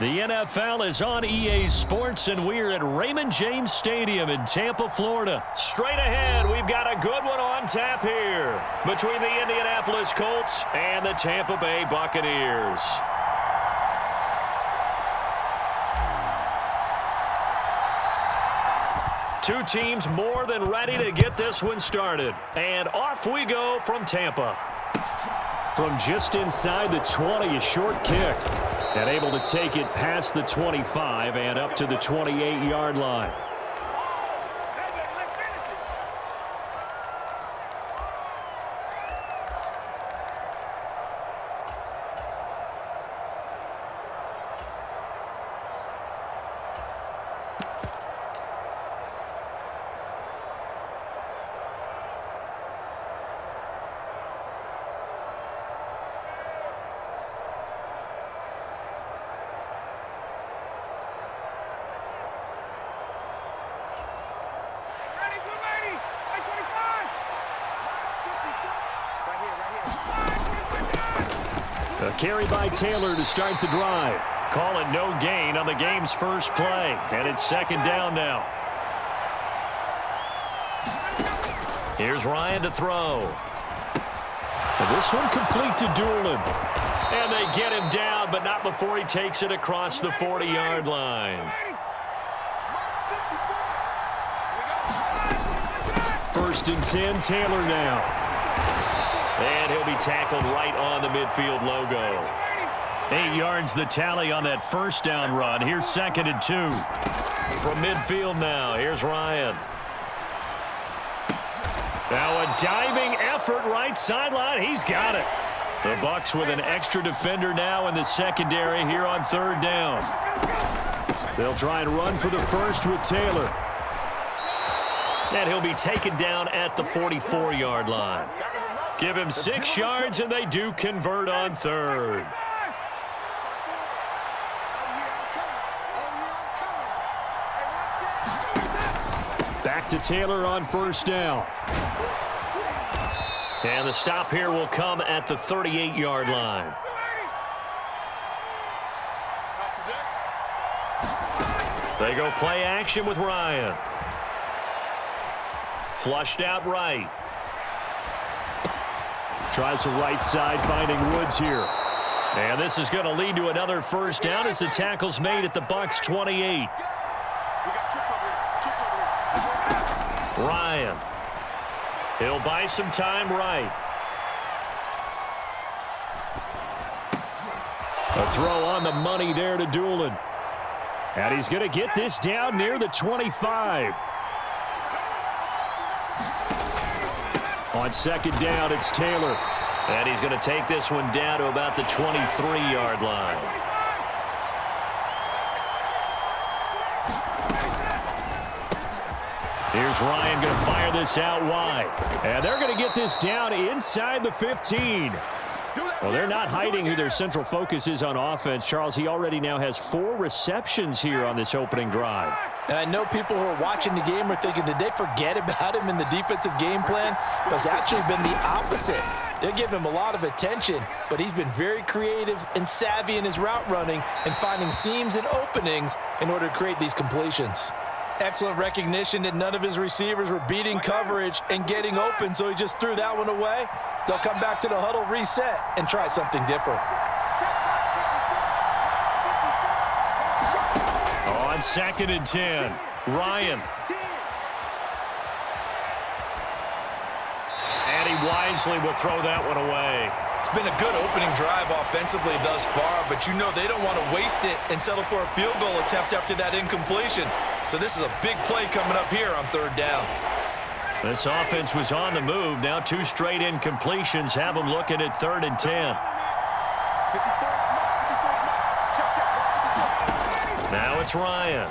The NFL is on EA Sports, and we're at Raymond James Stadium in Tampa, Florida. Straight ahead, we've got a good one on tap here between the Indianapolis Colts and the Tampa Bay Buccaneers. Two teams more than ready to get this one started. And off we go from Tampa. From just inside the 20, a short kick. And able to take it past the 25 and up to the 28-yard line. A carry by Taylor to start the drive. Call it no gain on the game's first play. And it's second down now. Here's Ryan to throw. And this one complete to Doolin. And they get him down, but not before he takes it across the 40-yard line. First and 10, Taylor now. And he'll be tackled right on the midfield logo. 8 yards the tally on that first down run. Here's second and 2. From midfield now, here's Ryan. Now a diving effort right sideline. He's got it. The Bucs with an extra defender now in the secondary here on third down. They'll try and run for the first with Taylor. And he'll be taken down at the 44-yard line. Give him 6 yards, and they do convert on third. Back to Taylor on first down. And the stop here will come at the 38-yard line. They go play action with Ryan. Flushed out right. Tries the right side, finding Woods here. And this is going to lead to another first down as the tackle's made at the Bucs 28. Ryan. He'll buy some time right. A throw on the money there to Doolin. And he's going to get this down near the 25. On second down, it's Taylor. And he's going to take this one down to about the 23-yard line. Here's Ryan going to fire this out wide. And they're going to get this down inside the 15. Well, they're not hiding who their central focus is on offense. Charles, he already now has 4 receptions here on this opening drive. And I know people who are watching the game are thinking, did they forget about him in the defensive game plan? But it's actually been the opposite. They're giving him a lot of attention, but he's been very creative and savvy in his route running and finding seams and openings in order to create these completions. Excellent recognition that none of his receivers were beating coverage and getting open, so he just threw that one away. They'll come back to the huddle, reset, and try something different. On second and 10, Ryan. And he wisely will throw that one away. It's been a good opening drive offensively thus far, but you know they don't want to waste it and settle for a field goal attempt after that incompletion. So this is a big play coming up here on third down. This offense was on the move. Now 2 straight incompletions have them looking at third and 10. Now it's Ryan.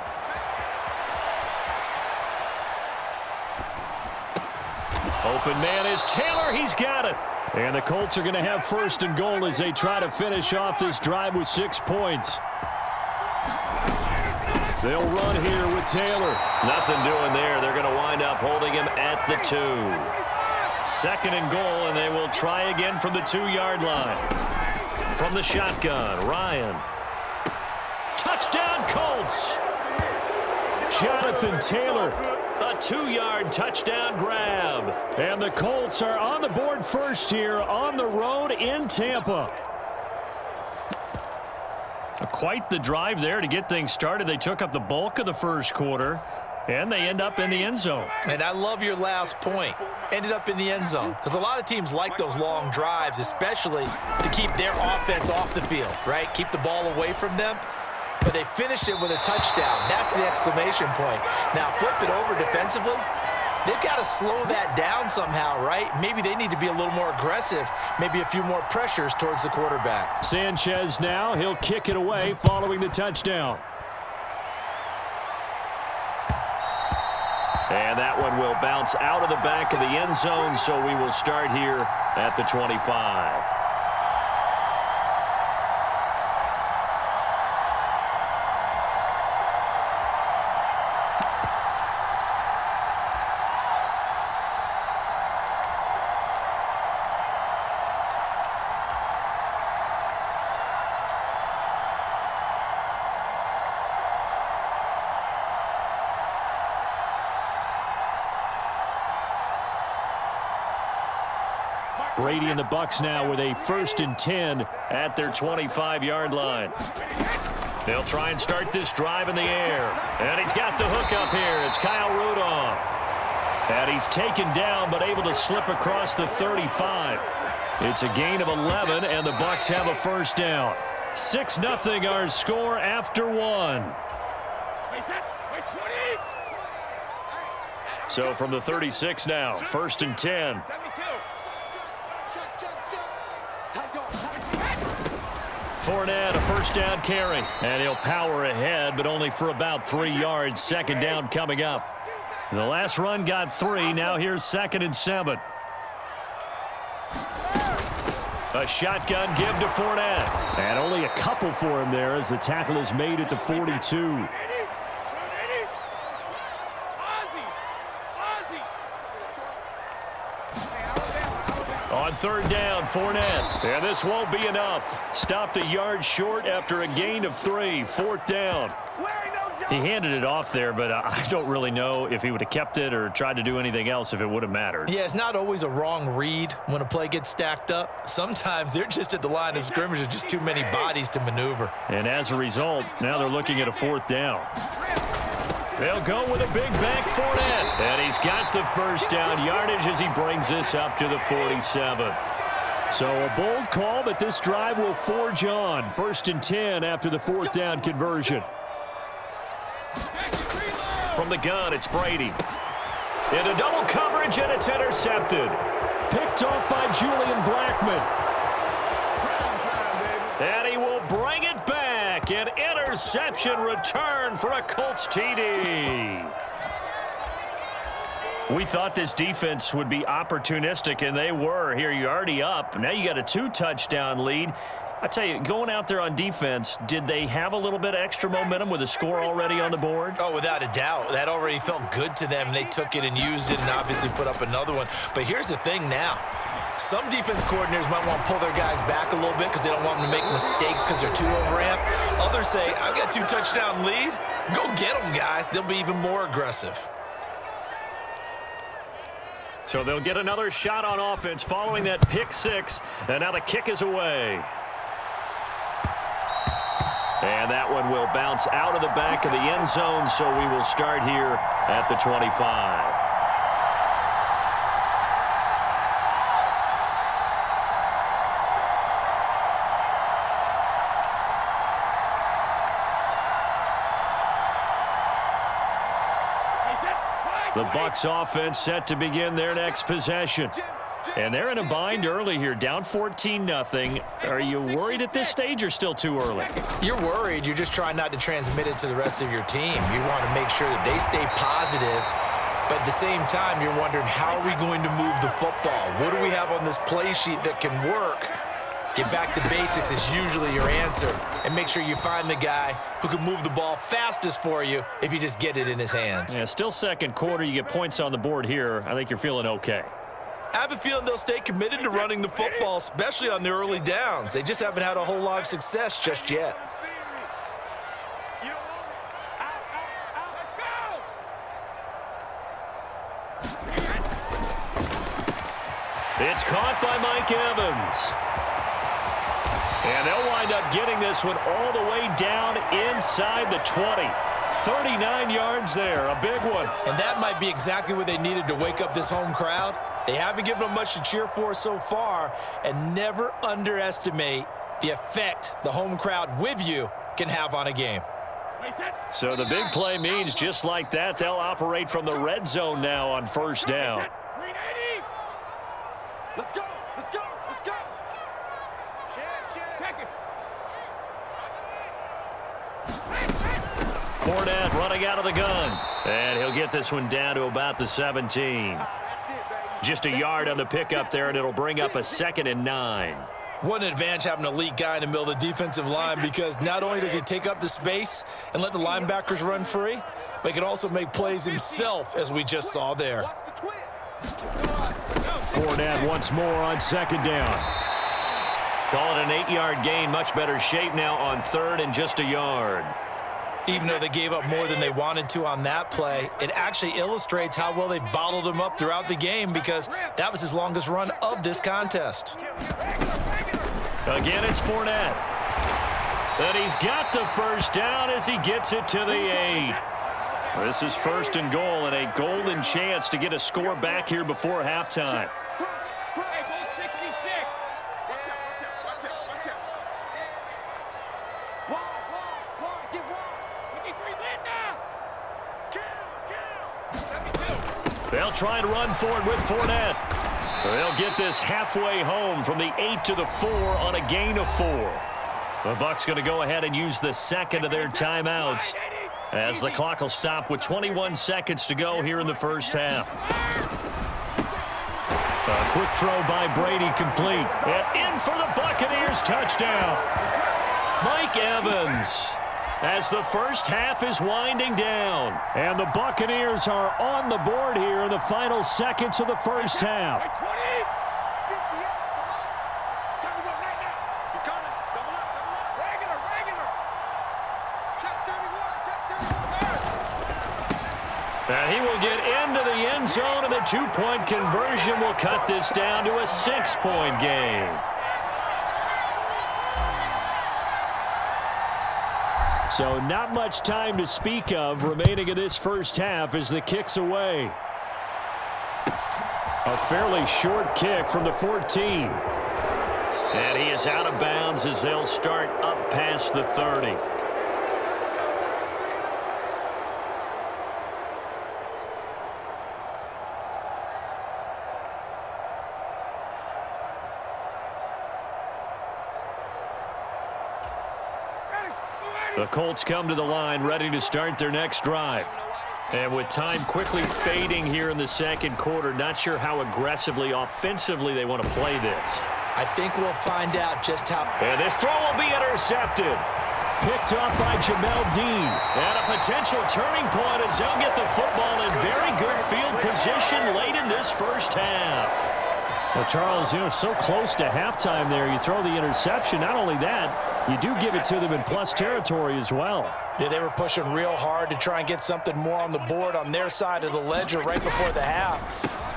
Open man is Taylor. He's got it. And the Colts are going to have first and goal as they try to finish off this drive with 6 points. They'll run here with Taylor. Nothing doing there. They're going to wind up holding him at the 2. Second and goal, and they will try again from the 2-yard line. From the shotgun, Ryan. Colts. Jonathan Taylor, a 2-yard touchdown grab. And the Colts are on the board first here on the road in Tampa. Quite the drive there to get things started. They took up the bulk of the first quarter, and they end up in the end zone. And I love your last point. Ended up in the end zone. Because a lot of teams like those long drives, especially to keep their offense off the field, right? Keep the ball away from them. But they finished it with a touchdown. That's the exclamation point. Now, flip it over defensively. They've got to slow that down somehow, right? Maybe they need to be a little more aggressive. Maybe a few more pressures towards the quarterback. Sanchez now. He'll kick it away following the touchdown. And that one will bounce out of the back of the end zone, so we will start here at the 25. Brady and the Bucs now with a 1st and 10 at their 25-yard line. They'll try and start this drive in the air. And he's got the hook up here. It's Kyle Rudolph. And he's taken down but able to slip across the 35. It's a gain of 11, and the Bucs have a first down. 6-0 our score after one. So from the 36 now, 1st and 10. Fournette, a first down carry. And he'll power ahead, but only for about 3 yards. Second down coming up. The last run got 3. Now here's 2nd and 7. A shotgun give to Fournette. And only a couple for him there as the tackle is made at the 42. On 3rd down, Fournette. And this won't be enough. Stopped a yard short after a gain of 3. 4th down. He handed it off there, but I don't really know if he would have kept it or tried to do anything else if it would have mattered. Yeah, it's not always a wrong read when a play gets stacked up. Sometimes they're just at the line of scrimmage. There's just too many bodies to maneuver. And as a result, now they're looking at a 4th down. They'll go with a big bank Fournette. And he's got the first down yardage as he brings this up to the 47. So a bold call, but this drive will forge on. 1st and 10 after the 4th down conversion. From the gun, it's Brady. Into double coverage, and it's intercepted. Picked off by Julian Blackmon. And he will bring it back. An interception return for a Colts TD. We thought this defense would be opportunistic, and they were. Here, you're already up. Now you got a 2-touchdown lead. I tell you, going out there on defense, did they have a little bit of extra momentum with a score already on the board? Oh, without a doubt. That already felt good to them. They took it and used it and obviously put up another one. But here's the thing now. Some defense coordinators might want to pull their guys back a little bit because they don't want them to make mistakes because they're too overamped. Others say, I've got a 2-touchdown lead. Go get them, guys. They'll be even more aggressive. So they'll get another shot on offense following that pick 6. And now the kick is away. And that one will bounce out of the back of the end zone, so we will start here at the 25. The Bucs offense set to begin their next possession. And they're in a bind early here, down 14-0. Are you worried at this stage or still too early? You're worried. You're just trying not to transmit it to the rest of your team. You want to make sure that they stay positive. But at the same time, you're wondering, how are we going to move the football? What do we have on this play sheet that can work? Get back to basics is usually your answer. And make sure you find the guy who can move the ball fastest for you if you just get it in his hands. Yeah, still second quarter. You get points on the board here. I think you're feeling okay. I have a feeling they'll stay committed to running the football, especially on the early downs. They just haven't had a whole lot of success just yet. It's caught by Mike Evans. And they'll wind up getting this one all the way down inside the 20. 39 yards there, a big one. And that might be exactly what they needed to wake up this home crowd. They haven't given them much to cheer for so far, and never underestimate the effect the home crowd with you can have on a game. So the big play means just like that, they'll operate from the red zone now on first down. Let's go! Let's go! Let's go! Check it! Fournette running out of the gun. And he'll get this one down to about the 17. Just a yard on the pickup there, and it'll bring up a 2nd and 9. What an advantage having an elite guy in the middle of the defensive line, because not only does he take up the space and let the linebackers run free, but he can also make plays himself, as we just saw there. Fournette once more on 2nd down. Call it an 8-yard gain. Much better shape now on 3rd and just a yard. Even though they gave up more than they wanted to on that play, it actually illustrates how well they bottled him up throughout the game, because that was his longest run of this contest. Again, it's Fournette. And he's got the first down as he gets it to the 8. This is 1st and goal, and a golden chance to get a score back here before halftime. They'll try and run for it with Fournette. They'll get this halfway home from the 8 to the 4 on a gain of 4. The Bucs going to go ahead and use the 2nd of their timeouts, as the clock will stop with 21 seconds to go here in the first half. A quick throw by Brady, complete. And in for the Buccaneers, touchdown. Mike Evans, as the first half is winding down. And the Buccaneers are on the board here in the final seconds of the first half. And he will get into the end zone, and the 2-point conversion will cut this down to a 6-point game. So not much time to speak of remaining in this first half as the kick's away. A fairly short kick from the 14. And he is out of bounds as they'll start up past the 30. The Colts come to the line ready to start their next drive. And with time quickly fading here in the second quarter, not sure how aggressively, offensively they want to play this. I think we'll find out just how. And this throw will be intercepted. Picked off by Jamel Dean. And a potential turning point as they'll get the football in very good field position late in this first half. Well, Charles, so close to halftime there. You throw the interception. Not only that, you do give it to them in plus territory as well. Yeah, they were pushing real hard to try and get something more on the board on their side of the ledger right before the half.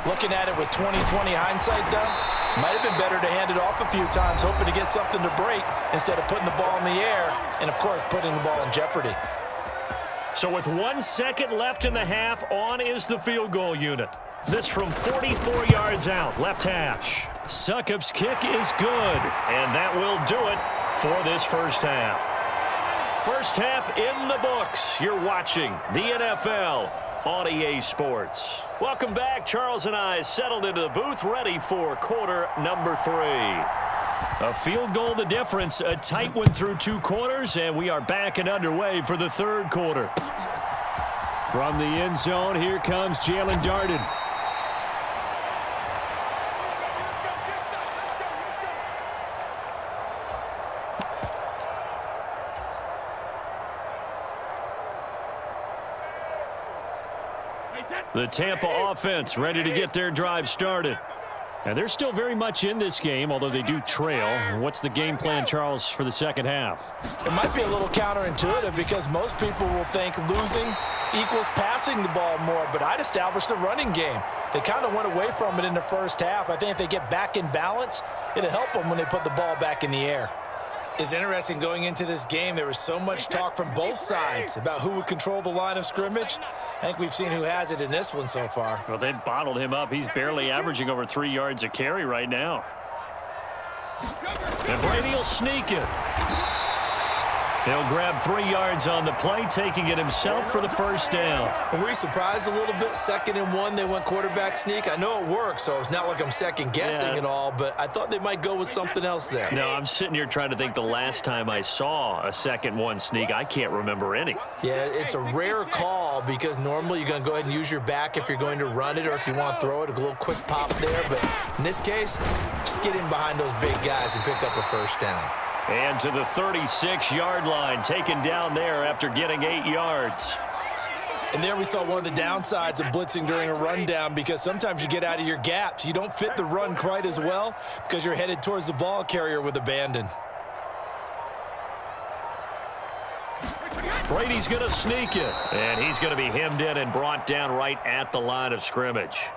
Looking at it with 20/20 hindsight, though, might have been better to hand it off a few times, hoping to get something to break instead of putting the ball in the air and, of course, putting the ball in jeopardy. So with 1 second left in the half, on is the field goal unit. This from 44 yards out, left hash. Succop's kick is good, and that will do it for this first half. First half in the books. You're watching the NFL on EA Sports. Welcome back. Charles and I settled into the booth, ready for quarter number 3. A field goal the difference, a tight one through 2 quarters, and we are back and underway for the third quarter. From the end zone, here comes Jalen Darden. The Tampa offense ready to get their drive started. And they're still very much in this game, although they do trail. What's the game plan, Charles, for the second half? It might be a little counterintuitive because most people will think losing equals passing the ball more, but I'd establish the running game. They kind of went away from it in the first half. I think if they get back in balance, it'll help them when they put the ball back in the air. It's interesting going into this game. There was so much talk from both sides about who would control the line of scrimmage. I think we've seen who has it in this one so far. Well, they bottled him up. He's barely averaging over 3 yards a carry right now. And Brady will sneak it. He'll grab 3 yards on the play, taking it himself for the first down. Were we surprised a little bit? 2nd and 1, they went quarterback sneak. I know it works, so it's not like I'm second-guessing at all, but I thought they might go with something else there. No, I'm sitting here trying to think the last time I saw a 2nd-1 sneak. I can't remember any. Yeah, it's a rare call because normally you're going to go ahead and use your back if you're going to run it or if you want to throw it, a little quick pop there. But in this case, just get in behind those big guys and pick up a first down. And to the 36-yard line, taken down there after getting 8 yards. And there we saw one of the downsides of blitzing during a rundown because sometimes you get out of your gaps. You don't fit the run quite as well because you're headed towards the ball carrier with abandon. Brady's going to sneak it. And he's going to be hemmed in and brought down right at the line of scrimmage.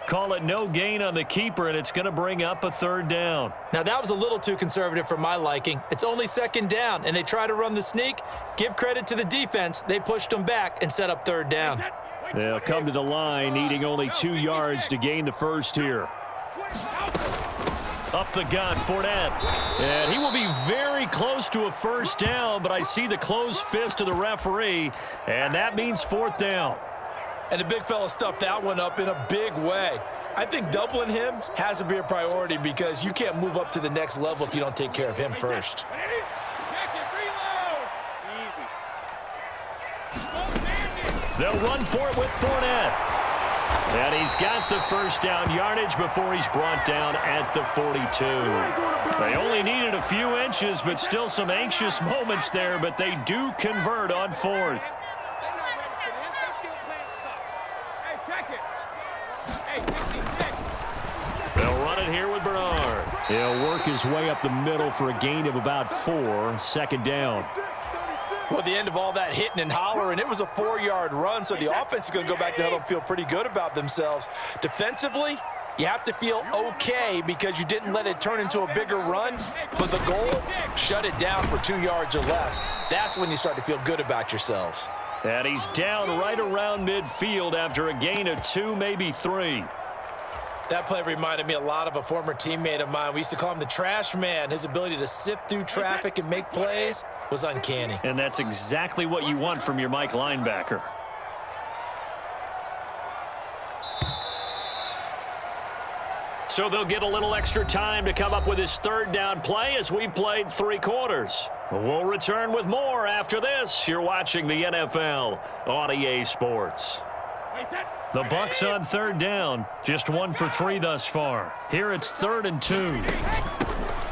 Call it no gain on the keeper, and it's going to bring up a 3rd down. Now, that was a little too conservative for my liking. It's only 2nd down, and they try to run the sneak. Give credit to the defense. They pushed them back and set up 3rd down. They'll come to the line, needing only 2 yards to gain the first here. Up the gut, Fournette. And he will be very close to a first down, but I see the closed fist of the referee, and that means 4th down. And the big fella stuffed that one up in a big way. I think doubling him has to be a priority because you can't move up to the next level if you don't take care of him first. They'll run for it with Fournette. And he's got the first down yardage before he's brought down at the 42. They only needed a few inches, but still some anxious moments there, but they do convert on 4th. They'll run it here with Bernard. He'll work his way up the middle for a gain of about 4, 2nd down. Well, the end of all that hitting and hollering, it was a 4-yard run, so the offense is going to go back to huddle and feel pretty good about themselves. Defensively, you have to feel okay because you didn't let it turn into a bigger run, but the goal, shut it down for 2 yards or less. That's when you start to feel good about yourselves. And he's down right around midfield after a gain of 2, maybe 3. That play reminded me a lot of a former teammate of mine. We used to call him the trash man. His ability to sift through traffic and make plays was uncanny. And that's exactly what you want from your Mike linebacker. So they'll get a little extra time to come up with his 3rd down play as we've played 3 quarters. We'll return with more after this. You're watching the NFL on EA Sports. The Bucs on 3rd down. Just 1 for 3 thus far. Here it's 3rd and 2.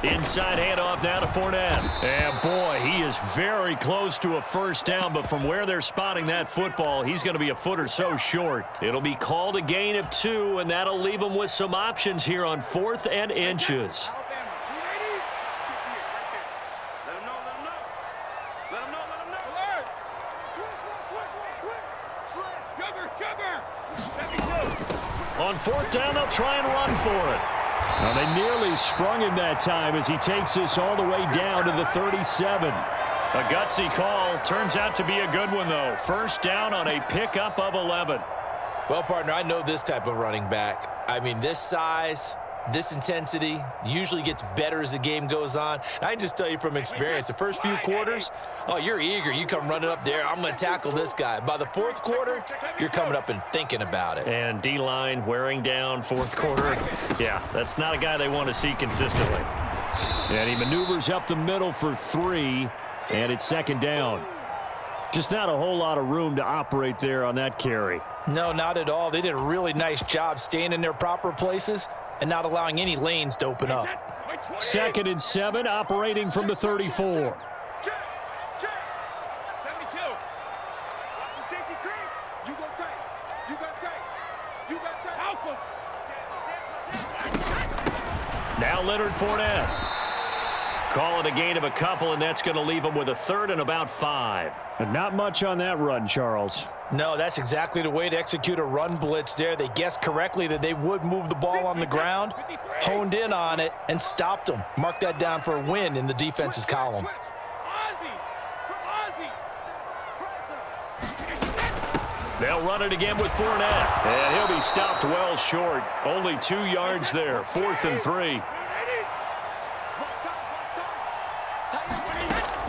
Inside handoff now to Fournette. And boy, he is very close to a first down, but from where they're spotting that football, he's going to be a foot or so short. It'll be called a gain of 2, and that'll leave him with some options here on 4th and inches. On 4th down, they'll try and run for it. Now, they nearly sprung him that time as he takes this all the way down to the 37. A gutsy call. Turns out to be a good one, though. First down on a pickup of 11. Well, partner, I know this type of running back. I mean, this size, this intensity usually gets better as the game goes on. And I can just tell you from experience, the first few quarters, oh, you're eager. You come running up there, I'm going to tackle this guy. By the 4th quarter, you're coming up and thinking about it. And D-line wearing down 4th quarter. Yeah, that's not a guy they want to see consistently. And he maneuvers up the middle for 3, and it's 2nd down. Just not a whole lot of room to operate there on that carry. No, not at all. They did a really nice job staying in their proper places and not allowing any lanes to open up. 2nd and 7, operating from the 34. Now Leonard Fournette. Call it a gain of a couple, and that's going to leave him with a third and about 5. And not much on that run, Charles. No, that's exactly the way to execute a run blitz there. They guessed correctly that they would move the ball on the ground, honed in on it, and stopped them. Mark that down for a win in the defense's column. They'll run it again with Fournette. And he'll be stopped well short. Only 2 yards there. 4th and 3.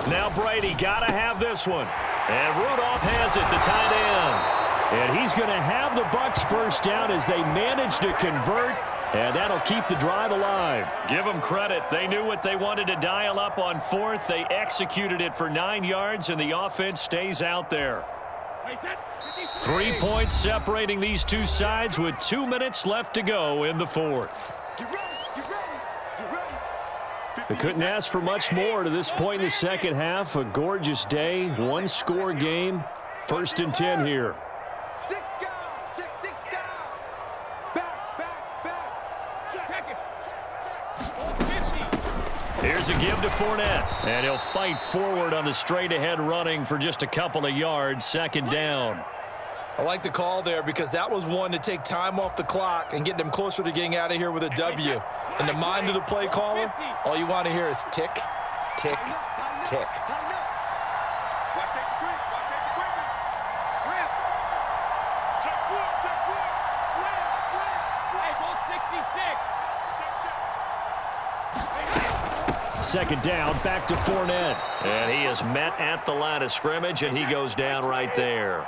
Now Brady got to have this one. And Rudolph has it, the tight end. And he's going to have the Bucs first down as they manage to convert. And that'll keep the drive alive. Give them credit. They knew what they wanted to dial up on 4th. They executed it for 9 yards, and the offense stays out there. 3 points separating these two sides with 2 minutes left to go in the 4th. They couldn't ask for much more to this point in the second half. A gorgeous day, 1-score game. 1st and 10 here. Here's a give to Fournette, and he'll fight forward on the straight-ahead running for just a couple of yards. 2nd down. I like the call there because that was one to take time off the clock and get them closer to getting out of here with a W. In the mind of the play caller, all you want to hear is tick, tick, tick. Second down, back to Fournette. And he is met at the line of scrimmage, and he goes down right there.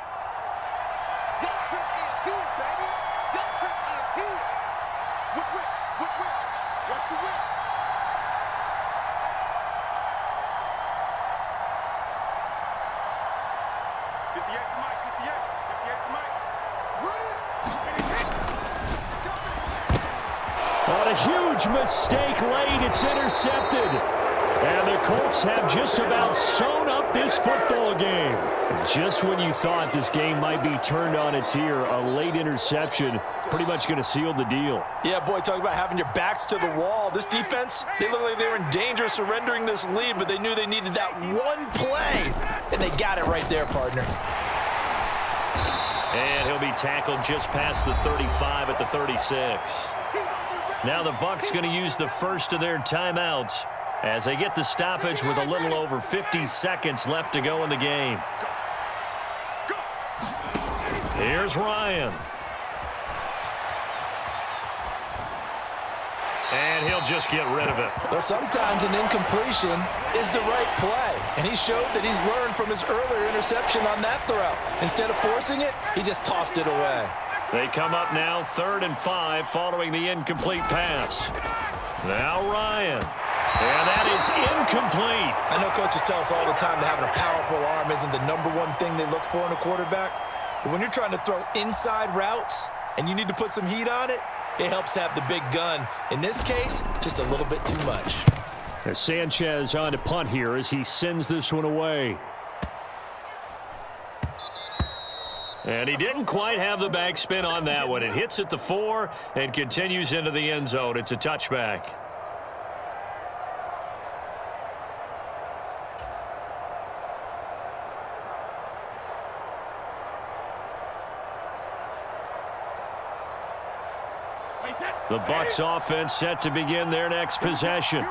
On a huge mistake late, it's intercepted. And the Colts have just about sewn up this football game. Just when you thought this game might be turned on its ear, a late interception pretty much going to seal the deal. Yeah, boy, talk about having your backs to the wall. This defense, they look like they were in danger of surrendering this lead, but they knew they needed that one play, and they got it right there, partner. And he'll be tackled just past the 35 at the 36. Now the Bucs going to use the first of their timeouts as they get the stoppage with a little over 50 seconds left to go in the game. Here's Ryan. And he'll just get rid of it. Well, sometimes an incompletion is the right play, and he showed that he's learned from his earlier interception on that throw. Instead of forcing it, he just tossed it away. They come up now 3rd and 5 following the incomplete pass. Now Ryan. And that is incomplete. I know coaches tell us all the time that having a powerful arm isn't the #1 thing they look for in a quarterback. But when you're trying to throw inside routes and you need to put some heat on it, it helps have the big gun. In this case, just a little bit too much. As Sanchez on to punt here as he sends this one away. And he didn't quite have the backspin on that one. It hits at the 4 and continues into the end zone. It's a touchback. The Bucs offense set to begin their next possession.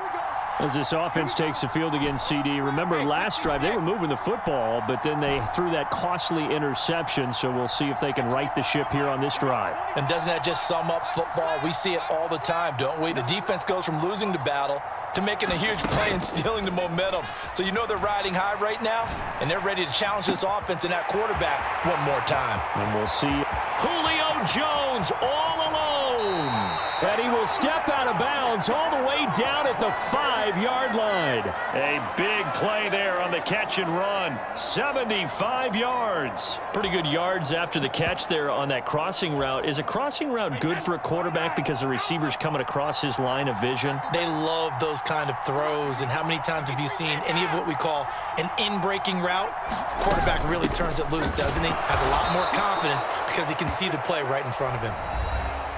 As this offense takes the field against CD, remember last drive they were moving the football, but then they threw that costly interception, so we'll see if they can right the ship here on this drive. And doesn't that just sum up football? We see it all the time, don't we? The defense goes from losing the battle to making a huge play and stealing the momentum. So you know they're riding high right now, and they're ready to challenge this offense and that quarterback one more time. And we'll see Julio Jones all alone. And he will step out of bounds all the way down at the 5-yard line. A big play there on the catch and run. 75 yards. Pretty good yards after the catch there on that crossing route. Is a crossing route good for a quarterback because the receiver's coming across his line of vision? They love those kind of throws. And how many times have you seen any of what we call an in-breaking route? Quarterback really turns it loose, doesn't he? Has a lot more confidence because he can see the play right in front of him.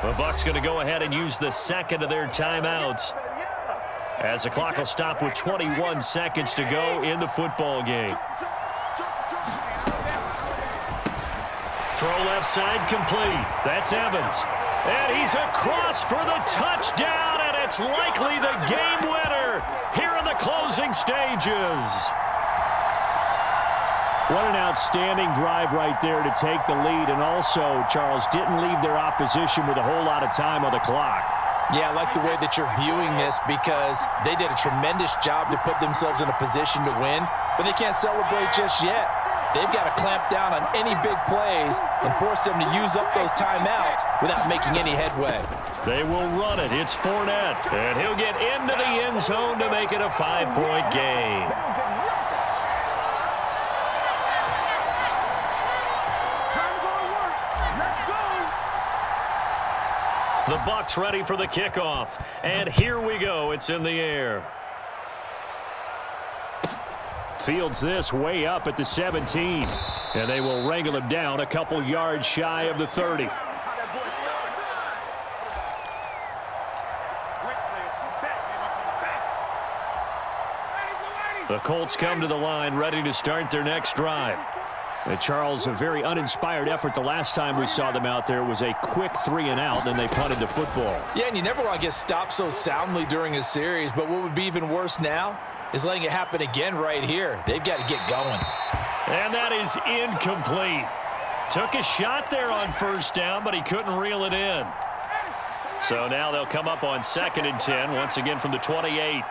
The Bucs going to go ahead and use the second of their timeouts, as the clock will stop with 21 seconds to go in the football game. Throw left side complete. That's Evans. And he's across for the touchdown, and it's likely the game winner here in the closing stages. What an outstanding drive right there to take the lead, and also, Charles, didn't leave their opposition with a whole lot of time on the clock. Yeah, I like the way that you're viewing this because they did a tremendous job to put themselves in a position to win, but they can't celebrate just yet. They've got to clamp down on any big plays and force them to use up those timeouts without making any headway. They will run it. It's Fournette, and he'll get into the end zone to make it a 5-point game. The Bucs ready for the kickoff, and here we go. It's in the air. Fields this way up at the 17, and they will wrangle him down a couple yards shy of the 30. The Colts come to the line ready to start their next drive. Charles, a very uninspired effort the last time we saw them out there. It was a quick 3-and-out, then they punted the football. Yeah, and you never want to get stopped so soundly during a series, but what would be even worse now is letting it happen again right here. They've got to get going. And that is incomplete. Took a shot there on first down, but he couldn't reel it in. So now they'll come up on 2nd and 10, once again from the 28.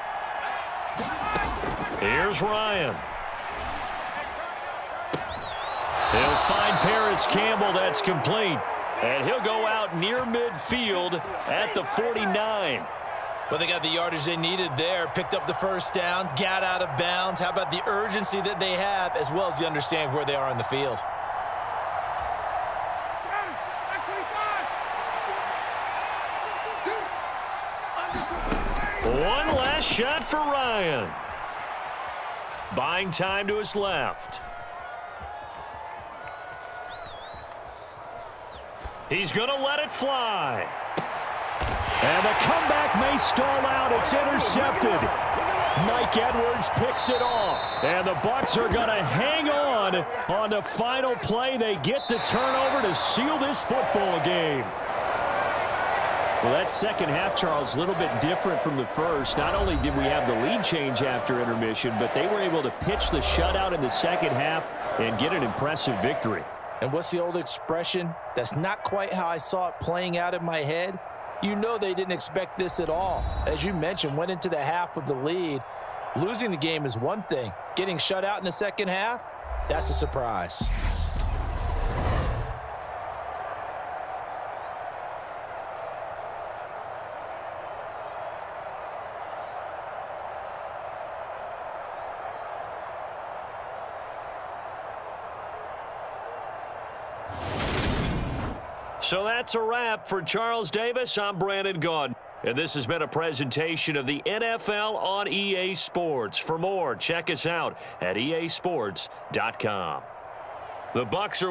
Here's Ryan. He'll find Paris Campbell. That's complete. And he'll go out near midfield at the 49. Well, they got the yardage they needed there, picked up the first down, got out of bounds. How about the urgency that they have, as well as the understanding where they are on the field? One last shot for Ryan. Buying time to his left. He's going to let it fly. And the comeback may stall out. It's intercepted. Mike Edwards picks it off. And the Bucs are going to hang on the final play. They get the turnover to seal this football game. Well, that second half, Charles, a little bit different from the first. Not only did we have the lead change after intermission, but they were able to pitch the shutout in the second half and get an impressive victory. And what's the old expression? That's not quite how I saw it playing out in my head. You know they didn't expect this at all. As you mentioned, went into the half with the lead. Losing the game is one thing. Getting shut out in the second half, that's a surprise. So that's a wrap for Charles Davis. I'm Brandon Gaudin. And this has been a presentation of the NFL on EA Sports. For more, check us out at easports.com. The Bucs are